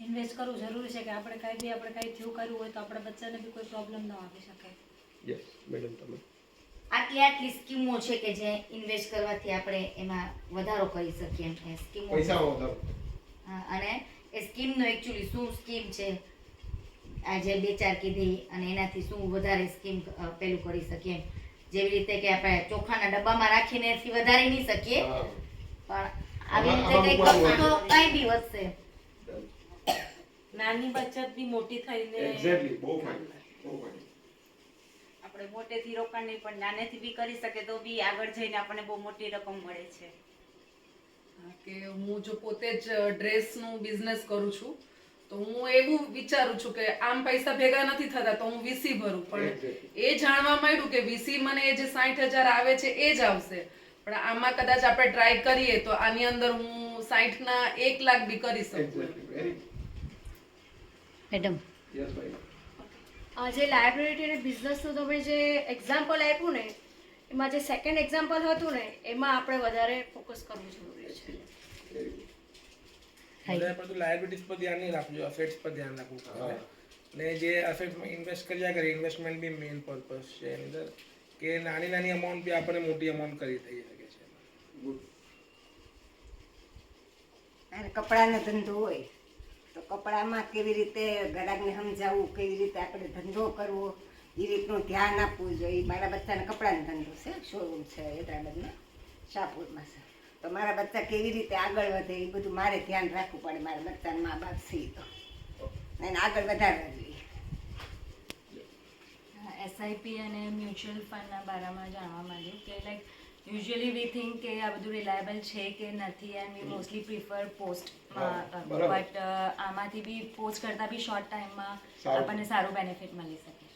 Invest કરવું જરૂરી છે કે આપણે કાંઈ થયું કર્યું હોય તો આપણા બચ્ચાને બી કોઈ પ્રોબ્લેમ ન આવી શકે. યસ મેડમ તમે આટલી સ્કીમો છે કે જે ઇન્વેસ્ટ કરવાથી આપણે એમાં વધારો કરી શકીએ એમ એ સ્કીમો પૈસા વધારો. હા, અને એ સ્કીમનો એકચ્યુઅલી શું સ્કીમ છે આજે 2-4 કીધી અને એનાથી શું વધારે સ્કીમ પેલું કરી શકીએ એમ. જેવી રીતે કે આપણે ચોખાના ડબ્બામાં રાખીને એથી વધારી નહીં શકીએ હા. પણ આવી રીતે કંઈક કરશું તો કંઈ બી વધશે. નાની બચત બી મોટી થઈને એક્ઝેક્ટલી બહુ ફાઇન બહુ ફાઇન. આપણે મોટેથી રોકાણ નહીં પણ નાનેથી બી કરી શકે તો બી આગળ જઈને આપણને બહુ મોટી રકમ મળે છે. કે હું જો પોતે જ ડ્રેસનું બિઝનેસ કરું છું તો હું એવું વિચારું છું કે આમ પૈસા ભેગા નથી થતા તો હું વીસી ભરું પણ એ જાણવા માંડ્યું કે વીસી મને એ જે 60,000 આવે છે એ જ આવશે પણ આમાં કદાચ આપણે ટ્રાય કરીએ તો આની અંદર હું 60 ના 1 લાખ બી કરી શકું. એક્ઝેક્ટલી વેરી મેડમ યસ ભાઈ. જે લાયબિલિટી અને બિઝનેસનું તમે જે એક્ઝામ્પલ આપ્યું ને એમાં જે સેકન્ડ એક્ઝામ્પલ હતું ને એમાં આપણે વધારે ફોકસ કરવું જરૂરી છે. વધારે પડતું લાયબિલિટીઝ પર ધ્યાન નહીં રાખવું જોઈએ, અસેટ્સ પર ધ્યાન રાખવું પડે. ને જે અસેટ્સમાં ઇન્વેસ્ટ કર્યા કરે ઇન્વેસ્ટમેન્ટ બી મેઇન પર્પઝ છે એની અંદર કે નાની અમાઉન્ટ બી આપણે મોટી અમાઉન્ટ કરી થઈ શકે છે. ગુડ. અને કપડાનો ધંધો હોય તો કપડામાં કેવી રીતે ગ્રાહકને સમજાવવું, કેવી રીતે આપણે ધંધો કરવો એ રીતનું ધ્યાન આપવું જોઈએ. મારા બચ્ચાને કપડાનો ધંધો છે, શોરૂમ છે હૈદરાબાદમાં શાહપુરમાં છે. તો મારા બચ્ચા કેવી રીતે આગળ વધે એ બધું મારે ધ્યાન રાખવું પડે. મારા બચ્ચાને મા બાપ છે તો એને આગળ વધારવા જોઈએ. એસઆઈપી અને મ્યુચ્યુઅલ ફંડના બારામાં જાણવા માંગ્યું કે લાઈક યુઝ્યુઅલી વી થિંક કે આ બધું રિલાયબલ છે કે નથી એન્ડ વી મોસ્ટલી પ્રિફર પોસ્ટમાં બરાબર. બટ આમાંથી બી પોસ્ટ કરતાં બી શોર્ટ ટાઈમમાં સારું. આપણને સારું બેનિફિટ મળી શકે છે.